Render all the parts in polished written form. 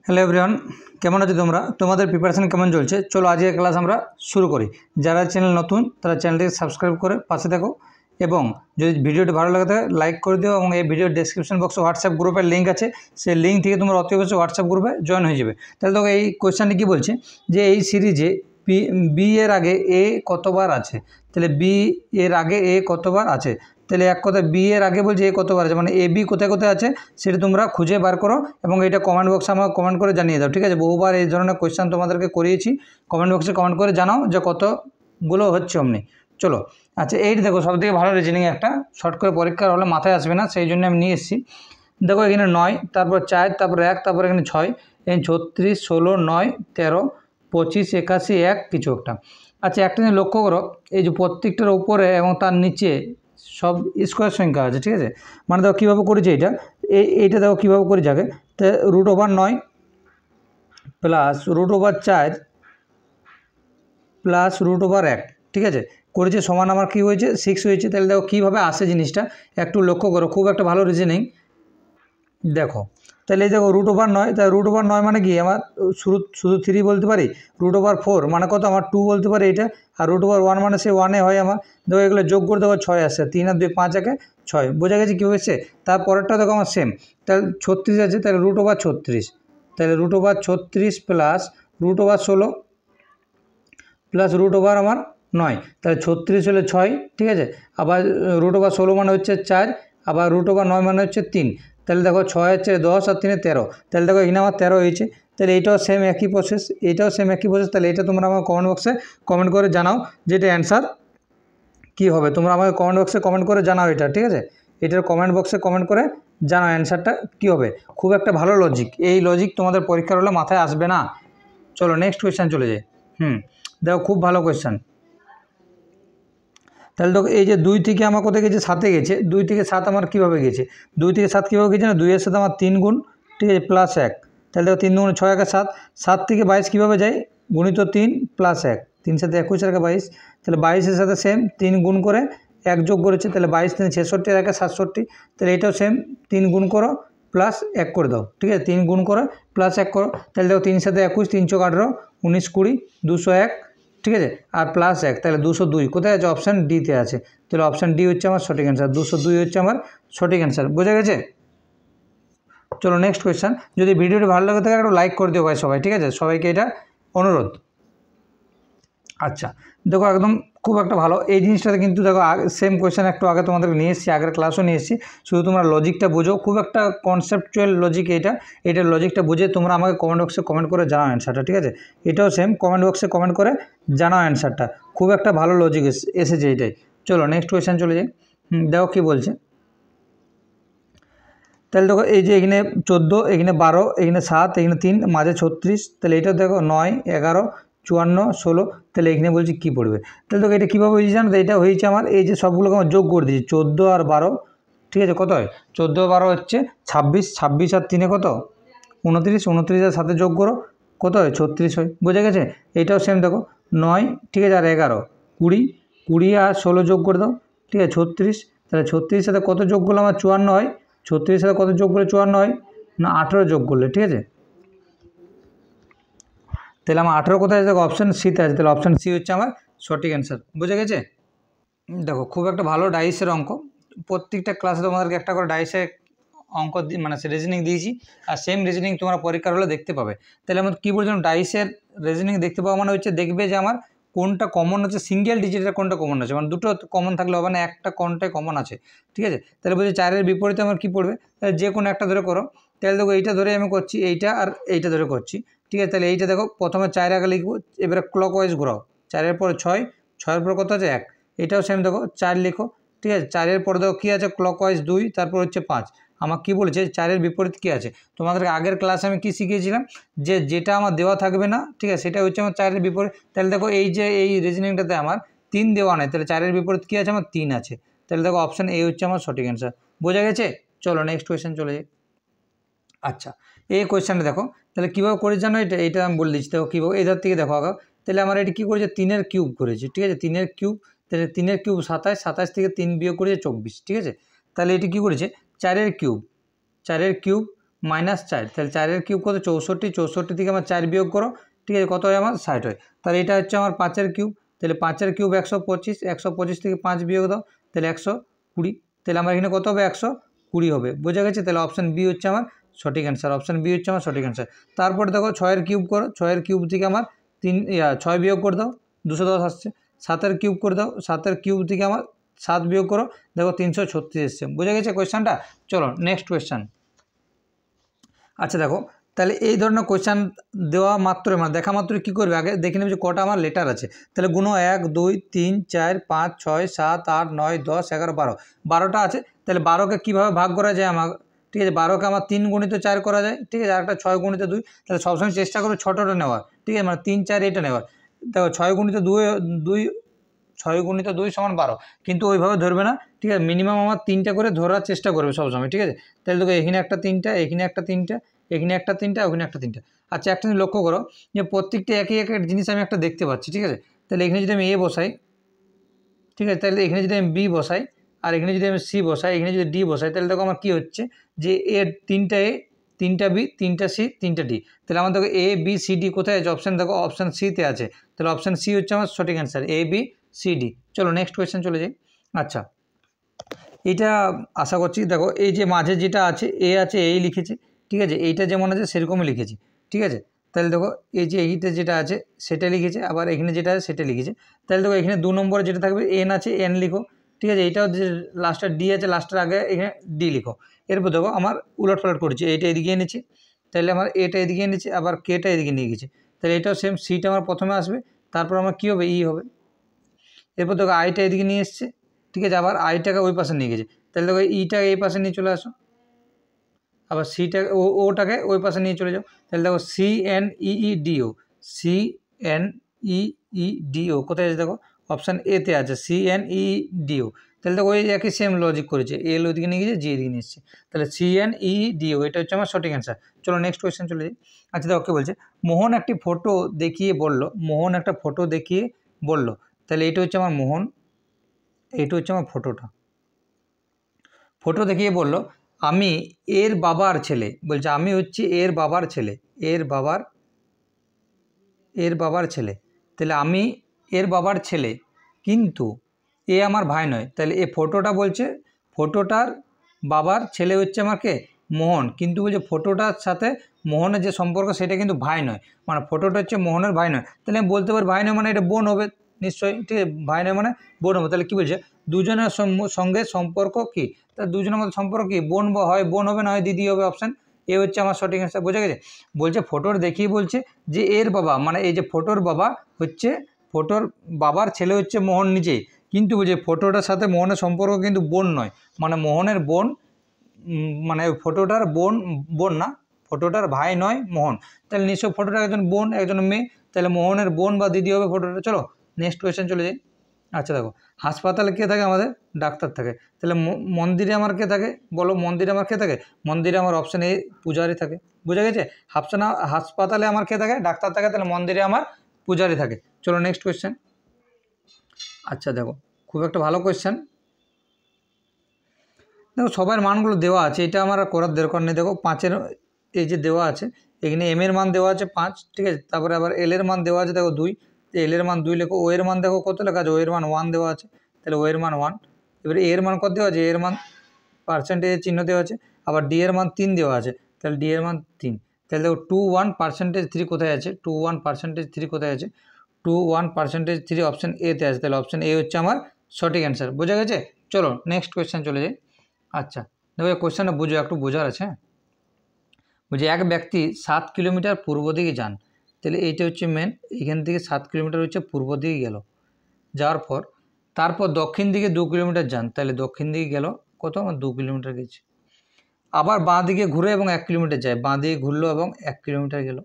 Hello everyone, কেমন আছো তোমরা? তোমাদের প্রিপারেশন কেমন চলছে? চলো আজকের ক্লাস আমরা শুরু করি। যারা চ্যানেল নতুন তারা চ্যানেলটিকে সাবস্ক্রাইব করে পাশে থাকো এবং যদি ভিডিওটি ভালো লাগে থাকে লাইক করে দিও এবং এই ভিডিওর ডেসক্রিপশন বক্সে হোয়াটসঅ্যাপ গ্রুপের লিঙ্ক আছে, সেই লিঙ্ক থেকে তোমরা অতি অবশ্যই হোয়াটসঅ্যাপ গ্রুপে জয়েন হয়ে যাবে। তাহলে দেখো এই কোয়েশ্চেনটি কী বলছে যে এই সিরিজে বি এর আগে এ কতবার আছে। তাহলে বি এর আগে এ কতবার আছে, তাহলে এক কথা বি এর আগে বলছে এ কতবার আছে, মানে এ বি কোথায় কোথায় আছে সেটা তোমরা খুঁজে বার করো এবং এটা কমেন্ট বক্সে আমাকে কমেন্ট করে জানিয়ে দাও। ঠিক আছে, বহুবার এই ধরনের কোয়েশ্চেন তোমাদেরকে করিয়েছি, কমেন্ট বক্সে কমেন্ট করে জানাও যে কতগুলো হচ্ছে অমনি। চলো আচ্ছা, এইটা দেখো সবথেকে ভালো রিজনিং, একটা শর্ট করে পরীক্ষার হলে মাথায় আসবে না, সেই জন্য আমি নিয়ে এসেছি। দেখো এখানে 9, তারপর 4, তারপর 1, তারপর এখানে 6, এখানে 36, 16, 9, 13, 25, 81, 1 কিছু একটা। আচ্ছা একটা জিনিস লক্ষ্য করো, এই যে প্রত্যেকটার উপরে এবং তার নিচে সব স্কোয়ার সংখ্যা আছে। ঠিক আছে, মানে দেখো কীভাবে করেছে এইটা দেখো কীভাবে করে যাবে। তো √9 প্লাস √4 প্লাস √1, ঠিক আছে করেছে সমান আমার কী হয়েছে 6 হয়েছে। তাহলে দেখো কীভাবে আসে জিনিসটা একটু লক্ষ্য করো, খুব একটা ভালো রিজনিং। দেখো তাহলে এই দেখো √9, তাহলে √9 মানে কি আমার শুধু 3 বলতে পারি, √4 মানে কত আমার 2 বলতে পারি এটা, আর √1 মানে সে 1 হয় আমার। দেখো এগুলো যোগ করে দেখো 6 আসছে, 3 আর 2 5 একে 6, বোঝা গেছে কী হয়েছে। তারপরেরটা দেখো আমার সেম, তাহলে 36 আছে, তাহলে √36, তাহলে √36 প্লাস √16 প্লাস √9 আমার 9, তাহলে 36 হলে 6, ঠিক আছে। আবার √16 মানে হচ্ছে 4, আবার √9 মানে হচ্ছে 3, তাহলে দেখো 6 হচ্ছে 10 আর 3 13, তাহলে দেখো এখানে আমার 13 হয়েছে। তাহলে এইটাও সেম একই প্রসেস, এইটাও সেম একই প্রসেস। তাহলে এটা তোমরা আমার কমেন্ট বক্সে কমেন্ট করে জানাও যে এটা অ্যান্সার কী হবে। তোমরা আমাকে কমেন্ট বক্সে কমেন্ট করে জানাও এটা, ঠিক আছে। এটার কমেন্ট বক্সে কমেন্ট করে জানাও অ্যান্সারটা কী হবে। খুব একটা ভালো লজিক, এই লজিক তোমাদের পরীক্ষার হলে মাথায় আসবে না। চলো নেক্সট কোয়েশ্চেন চলে যাই। দেখো খুব ভালো কোয়েশ্চেন। তাহলে দেখো এই যে 2 থেকে আমার কোথায় গেছে 7-এ গেছে, 2 থেকে 7 আমার কীভাবে গেছে, 2 থেকে 7 কীভাবে গেছে না 2 এর সাথে আমার 3 গুণ, ঠিক আছে, প্লাস 1, তাহলে দেখো 3 গুণ 6 1 7, 7 থেকে 22 কীভাবে যায় গুণিত 3 প্লাস 1, 3 সাথে 21 আর 22, তাহলে 22-এর সাথে সেম 3 গুণ করে 1 যোগ করেছে, তাহলে 22 3 66 আর 1 67, তাহলে এটাও সেম 3 গুণ করো প্লাস 1 করে দাও, ঠিক আছে, 3 গুণ করো প্লাস 1 করো, তাহলে দেখো 3 সাথে 21, 3 চৌক 18, 19 20, 201, ঠিক আছে, আর প্লাস 1, তাহলে 202 কোথায় আছে অপশান ডিতে আছে। তাহলে অপশান ডি হচ্ছে আমার সঠিক অ্যান্সার, 202 হচ্ছে আমার সঠিক অ্যান্সার, বোঝা গেছে। চলো নেক্সট কোয়েশ্চেন। যদি ভিডিওটি ভালো লাগে থাকে একটু লাইক করে দিও ভাই সবাই, ঠিক আছে, সবাইকে এটা অনুরোধ। আচ্ছা দেখো একদম খুব একটা ভালো এই জিনিসটাতে কিন্তু দেখো সেম কোয়েশ্চেন একটু আগে তোমাদেরকে নিয়ে এসেছি, আগের ক্লাসও নিয়ে এসেছি, শুধু তোমরা লজিকটা বুঝো, খুব একটা কনসেপচুয়াল লজিক এটার লজিকটা বুঝে তোমরা আমাকে কমেন্ট বক্সে কমেন্ট করে জানাও অ্যান্সারটা, ঠিক আছে। এটাও সেম কমেন্ট বক্সে কমেন্ট করে জানাও অ্যান্সারটা, খুব একটা ভালো লজিক এসেছে এটাই। চলো নেক্সট কোয়েশ্চেন চলে যাই। দেখো কী বলছে। তাহলে দেখো এই যে এখানে 14, এখানে 12, এখানে 7, এখানে 3, মাঝে 36, তাহলে এটা দেখো 9 11 54 16, তাহলে এখানে বলছি কী পড়বে। তাহলে দেখো এটা কীভাবে হয়েছে জানো তো, এটা হয়েছে আমার এই যে সবগুলোকে আমার যোগ করে দিয়েছি 14 আর 12, ঠিক আছে, কত হয় 14 12 হচ্ছে 26, 26 আর 3 কত 29, 29 আর 7 যোগ করো কত হয় 36 হয়, বোঝা গেছে। এটাও সেম দেখো 9, ঠিক আছে, আর 11 20, 20 আর 16 যোগ করে দাও, ঠিক আছে 36, তাহলে 36 সাথে কত যোগ করলে আমার 54 হয়, 36 সাথে কত যোগ করলে 54 হয় না 18 যোগ করলে, ঠিক আছে। তাহলে আমার 18 কোথায় আছে দেখো অপশান সিতে আছে, তাহলে অপশান সি হচ্ছে আমার সঠিক অ্যান্সার, বুঝে গেছে। দেখো খুব একটা ভালো ডাইসের অঙ্ক, প্রত্যেকটা ক্লাসে তোমাদেরকে একটা করে ডাইসের অঙ্ক মানে রিজনিং দিয়েছি, আর সেম রিজনিং তোমরা পরীক্ষার হলে দেখতে পাবে। তাহলে আমার কী বলছিলাম, ডাইসের রিজনিং দেখতে পাওয়া মানে হচ্ছে দেখবে যে আমার কোনটা কমন আছে, সিঙ্গেল ডিজিটের কোনটা কমন আছে, মানে দুটো কমন থাকলে হবে না, একটা কোনটায় কমন আছে, ঠিক আছে। তাহলে বলছি 4-এর বিপরীতে আমার কী পড়বে, তাহলে যে কোনো একটা ধরে করো। তাহলে দেখো এইটা ধরে আমি করছি, এইটা আর এইটা ধরে করছি, ঠিক আছে। তাহলে এইটা দেখো প্রথমে 4 আগে লিখবো, এবারে ক্লকওয়াইজ ঘোরাও, 4-এর পরে 6, 6-এর পরে কত আছে 1, এটাও সেম দেখো 4 লিখো, ঠিক আছে। 4-এর পরে দেখো কী আছে ক্লকওয়াইজ 2, তারপর হচ্ছে 5। আমার কী বলেছে 4-এর বিপরীত কী আছে, তোমাদেরকে আগের ক্লাসে আমি কী শিখিয়েছিলাম যে যেটা আমার দেওয়া থাকবে না, ঠিক আছে, সেটা হচ্ছে আমার 4-এর বিপরীত। তাহলে দেখো এই যে এই রিজনিংটাতে আমার 3 দেওয়া নেই, তাহলে 4-এর বিপরীত কী আছে আমার 3 আছে, তাহলে দেখো অপশান এ হচ্ছে আমার সঠিক অ্যান্সার, বোঝা গেছে। চলো নেক্সট কোয়েশ্চেন চলে যাই। আচ্ছা এই কোয়েশ্চেনটা দেখো, তাহলে কীভাবে করে জানো এটা আমি বলে দিচ্ছি, দেখো কীভাবে এধার থেকে দেখো আগে। তাহলে আমার এটা কী করেছে 3-এর কিউব করেছে, ঠিক আছে, 3-এর কিউব, তাহলে 3-এর কিউব 27, 27 থেকে 3 বিয়োগ করেছে 24, ঠিক আছে। তাহলে এটি কী করেছে 4-এর কিউব, 4-এর কিউব -4, তাহলে 4-এর কিউব কত 64, 64 থেকে আমার 4 বিয়োগ করো, ঠিক আছে, কত হয় আমার 60 হয়। তাহলে এটা হচ্ছে আমার 5-এর কিউব, তাহলে 5-এর কিউব 125, 125 থেকে 5 বিয়োগ দাও, তাহলে 120, তাহলে আমার এখানে কত হবে 120 হবে। বোঝা গেছে? তাহলে অপশান বি হচ্ছে আমার সঠিক অ্যান্সার, অপশান বি হচ্ছে আমার সঠিক অ্যান্সার। তারপরে দেখো 6-এর কিউব করো, 6-এর কিউব থেকে আমার 6 বিয়োগ করে দাও, 210 আসছে। 7-এর কিউব করে দাও, 7-এর কিউব থেকে আমার 7 বিয়োগ করো, দেখো 336 এসছে। বোঝা গেছে কোয়েশ্চানটা? চলো নেক্সট কোয়েশ্চান। আচ্ছা দেখো, তাহলে এই ধরনের কোয়েশ্চান দেওয়া মাত্রই মানে দেখা মাত্রই কী করবে, আগে দেখে নেবে যে কটা আমার লেটার আছে। তাহলে গুণ 1 2 3 4 5 6 7 8 9 10 11 12, 12টা আছে। তাহলে 12কে কীভাবে ভাগ করা যায় আমার, ঠিক আছে, 12কে আমার 3 গুণিত 4 করা যায়, ঠিক আছে, আর একটা 6 গুণিত 2। তাহলে সবসময় চেষ্টা করবে ছোটোটা নেওয়ার, ঠিক আছে, মানে 3 4 এটা নেওয়ার। দেখো 6 গুণিত 2 6 গুণিত 2 সমান 12, কিন্তু ওইভাবে ধরবে না, ঠিক আছে, মিনিমাম আমার 3টা করে ধরার চেষ্টা করবে সবসময়, ঠিক আছে। তাহলে দেখো এখানে একটা 3টা, এখানে একটা 3টা, এখানে একটা 3টা, ওখানে একটা 3টা। আচ্ছা একটা জিনিস লক্ষ্য করো যে প্রত্যেকটা একই এক জিনিস আমি একটা দেখতে পাচ্ছি, ঠিক আছে। তাহলে এখানে যদি আমি এ বসাই, ঠিক আছে, তাহলে এখানে যদি আমি বি বসাই, আর এখানে যদি আমি সি বসাই, এখানে যদি ডি বসাই, তাহলে দেখো আমার কী হচ্ছে যে এর 3টা এ, 3টা বি, 3টা সি, 3টা ডি। তাহলে আমার দেখো এ বি সি ডি কোথায় আছে, অপশান দেখো অপশান সিতে আছে। তাহলে অপশান সি হচ্ছে আমার সঠিক answer, A B C D. চলো নেক্সট কোয়েশ্চেন চলে যাই। আচ্ছা এটা আশা করছি, দেখো এই যে মাঝে যেটা আছে এ আছে, এই লিখেছি, ঠিক আছে, এইটা যেমন আছে সেরকমই লিখেছি, ঠিক আছে। তাহলে দেখো এই যে এইটা যেটা আছে সেটা লিখেছে, আবার এখানে যেটা আছে সেটা লিখেছে। তাহলে দেখো এখানে 2 নম্বরে যেটা থাকবে এন আছে, এন লিখো, ঠিক আছে। এইটাও যে লাস্টের ডি আছে, লাস্টের আগে এখানে ডি লিখো। এরপর দেখো আমার উলট পালট করছি, এইটা এদিকে এনেছি, তাহলে আমার এটা এদিকে এনেছি, আবার কেটা এদিকে নিয়ে গেছি। তাহলে এটাও সেম, সিটা আমার প্রথমে আসবে, তারপর আমার কী হবে, ই হবে। এরপর দেখো আইটা এদিকে নিয়ে এসছে, ঠিক আছে, আবার আইটাকে ওই পাশে নিয়ে গেছে। তাহলে দেখো ইটাকে এই পাশে নিয়ে চলে আসো, আবার সিটা ওটাকে ওই পাশে নিয়ে চলে যাও। তাহলে দেখো C N E DO, C N E DO কোথায় আছে, দেখো অপশান এতে আছে, সি এন ই ডিও। তাহলে দেখো ওই একই সেম লজিক করেছে, এল ওইদিকে নিয়ে গেছে, জি এদিকে নিয়ে এসছে। তাহলে সি এন ই ডিও এটা হচ্ছে আমার সঠিক অ্যান্সার। চলো নেক্সট কোয়েশ্চেন চলে যাই। আচ্ছা দেখো কে বলছে, মোহন একটি ফটো দেখিয়ে বলল, মোহন একটা ফটো দেখিয়ে বলল, তাহলে এটা হচ্ছে আমার মোহন, এটা হচ্ছে আমার ফটোটা। ফটো দেখিয়ে বলল আমি এর বাবার ছেলে, বলছে আমি হচ্ছি এর বাবার ছেলে, এর বাবার ছেলে। তাহলে আমি এর বাবার ছেলে, কিন্তু এ আমার ভাই নয়। তাহলে এ ফটোটা বলছে ফটোটার বাবার ছেলে হচ্ছে আমাকে মোহন, কিন্তু বলছে ফটোটার সাথে মোহনের যে সম্পর্ক সেটা কিন্তু ভাই নয়, মানে ফটোটা হচ্ছে মোহনের ভাই নয়। তাহলে আমি বলতে পারি ভাই নয় মানে এটা বোন হবে নিশ্চয়ই, ঠিক আছে, ভাই নয় মানে বোন হবে। তাহলে কী বলছে, দুজনের সঙ্গে সম্পর্ক কী, তা দুজনের মধ্যে সম্পর্ক কী, বোন হয় বোন হবে, না হয় দিদি হবে, অপশান এ হচ্ছে আমার সঠিক অ্যান্সার। বোঝা গেছে? বলছে ফটোর দেখিয়ে বলছে যে এর বাবা, মানে এই যে ফটোর বাবা হচ্ছে, ফটোর বাবার ছেলে হচ্ছে মোহন নিজে, কিন্তু বলছে ফটোটার সাথে মোহনের সম্পর্ক কিন্তু বোন নয়, মানে মোহনের বোন, মানে ফটোটার বোন না, ফটোটার ভাই নয় মোহন। তাহলে নিশ্চয় ফটোটার একজন বোন একজন মেয়ে, তাহলে মোহনের বোন বা দিদি হবে ফটোটা। চলো নেক্সট কোয়েশ্চেন চলে যাই। আচ্ছা দেখো হাসপাতালে কে থাকে, আমাদের ডাক্তার থাকে। তাহলে মন্দিরে আমার কে থাকে, বলো মন্দিরে আমার কে থাকে, মন্দিরে আমার অপশান এ পূজারি থাকে। বোঝা গেছে? হাসপাতালে আমার কে থাকে, ডাক্তার থাকে, তাহলে মন্দিরে আমার পূজারি থাকে। চলো নেক্সট কোয়েশ্চেন। আচ্ছা দেখো খুব একটা ভালো কোয়েশ্চেন, দেখো সবার মানগুলো দেওয়া আছে, এটা আমার করার দরকার নেই। দেখো 5-এর এই যে দেওয়া আছে, এখানে এম এর মান দেওয়া আছে 5, ঠিক আছে, তারপরে আবার এল এর মান দেওয়া আছে, দেখো 2, এল এর মান 2 লেখো, ও এর মান দেখো কত লেখা আছে, ও এর মান 1 দেওয়া আছে, তাহলে ও এর মান 1। এবারে এ এর মান কত দেওয়া আছে, এর মান পার্সেন্টেজের চিহ্ন দেওয়া আছে, আবার ডি এর মান 3 দেওয়া আছে, তাহলে ডি এর মান 3। তাহলে দেখো 21% 3 কোথায় আছে, 21% 3 কোথায় আছে, 21% 3 অপশান এতে আছে, তাহলে অপশান এ হচ্ছে আমার সঠিক অ্যান্সার। বোঝা গেছে? চলো নেক্সট কোয়েশ্চেন চলে যাই। আচ্ছা দেখো এই কোয়েশ্চেনটা বুঝো, একটু বোঝার আছে। বলছে এক ব্যক্তি 7 কিলোমিটার পূর্ব দিকে যান, তাহলে এইটা হচ্ছে মেন, এখান থেকে 7 কিলোমিটার হচ্ছে পূর্ব দিকে গেল, যাওয়ার পর তারপর দক্ষিণ দিকে 2 কিলোমিটার যান, তাহলে দক্ষিণ দিকে গেল কত, আমার 2 কিলোমিটার গেছে। আবার বাঁ দিকে ঘুরে এবং 1 কিলোমিটার যায়, বাঁ দিকে ঘুরলো এবং 1 কিলোমিটার গেল।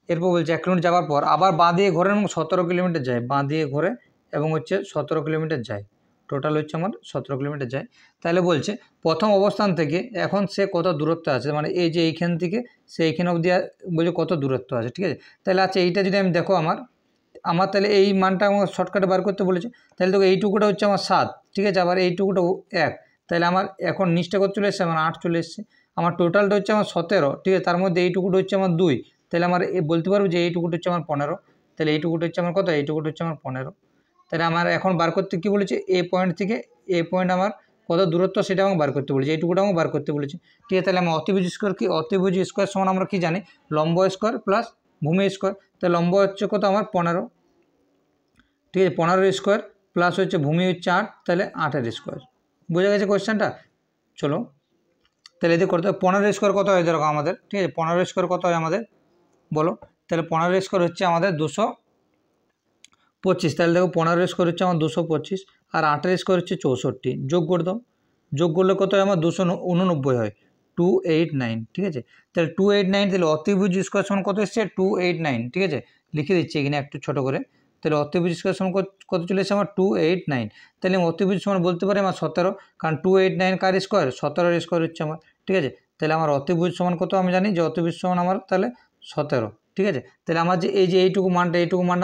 এরপর বলছে 1 কিলোমিটার যাওয়ার পর আবার বাঁ দিয়ে ঘোরে এবং 17 কিলোমিটার যায়, বাঁ দিয়ে ঘোরে এবং হচ্ছে 17 কিলোমিটার যায়, টোটাল হচ্ছে আমার 17 কিলোমিটার যায়। তাহলে বলছে প্রথম অবস্থান থেকে এখন সে কত দূরত্ব আছে, মানে এই যে এইখান থেকে সে এইখানে অবধি বলছে কত দূরত্ব আছে, ঠিক আছে। তাহলে আচ্ছা এইটা যদি আমি দেখো আমার তাহলে এই মানটা আমার শর্টকাটে বার করতে বলেছে, তাহলে দেখো এইটুকুটা হচ্ছে আমার 7, ঠিক আছে, আবার এইটুকুটা 1, তাহলে আমার এখন নিচটা কত চলে এসছে, আমার 8 চলে এসছে। আমার টোটালটা হচ্ছে আমার 17, ঠিক আছে, তার মধ্যে এইটুকুটা হচ্ছে আমার 2, তাহলে আমার বলতে পারবো যে এইটুকুটা হচ্ছে আমার 15, তাহলে এইটুকুটা হচ্ছে আমার কত, এইটুকুটা হচ্ছে আমার 15। তাহলে আমার এখন বার করতে কী বলেছে, এ পয়েন্ট থেকে এ পয়েন্ট আমার কত দূরত্ব সেটা আমাকে বার করতে বলেছে, এইটুকুটা আমাকে বার করতে বলেছে, ঠিক আছে। তাহলে আমার অতিভুজ স্কোয়ার কি, অতিভুজ স্কোয়ার সমান আমরা কি জানি, লম্ব স্কোয়ার প্লাস ভূমি স্কোয়ার। তাহলে লম্ব হচ্ছে কত আমার 15, ঠিক আছে, 15 স্কোয়ার প্লাস হচ্ছে ভূমি হচ্ছে 8, তাহলে 8 স্কোয়ার। বোঝা গেছে কোয়েশ্চেনটা? চলো তাহলে এদের করতে হবে 15 স্কোয়ার কত হয় দেখো আমাদের, ঠিক আছে, 15 স্কোয়ার কত হয় আমাদের বলো। তাহলে 15 স্কোয়ার হচ্ছে আমাদের 225, তাহলে দেখো 15 স্কোয়ার হচ্ছে আমার 225, আর 8 স্কোয়ার হচ্ছে 64, যোগ করে দাও, যোগ করলে কত হয় আমার 289 হয়, 289, ঠিক আছে। তাহলে 289, তাহলে অতিভুজ স্কোয়ার সমান কত এসছে, 289, ঠিক আছে, লিখে দিচ্ছি এখানে একটু ছোটো করে। তাহলে অতিভুজ স্কোয়ার সমান কত চলে এসেছে আমার 289, তাহলে আমি অতিভুজ সমান বলতে পারি আমার 17, কারণ 289 কার স্কোয়ার, 17 স্কোয়ার হচ্ছে আমার, ঠিক আছে। তাহলে আমার অতিভুজ সমান কত, আমি জানি যে অতিভুজ সমান আমার তাহলে 17, ঠিক আছে। তাহলে আমার যে এই যে এইটুকু মানটা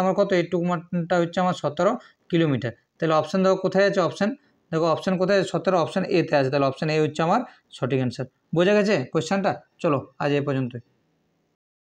আমার কত, এইটুকু মানটা হচ্ছে আমার 17 কিলোমিটার। তাহলে অপশান দেখো কোথায় আছে, অপশান দেখো, অপশান কোথায়, 17 অপশান এতে আছে, তাহলে অপশান এ হচ্ছে আমার সঠিক অ্যান্সার। বোঝা গেছে কোয়েশ্চেনটা? চলো আজ এই পর্যন্তই।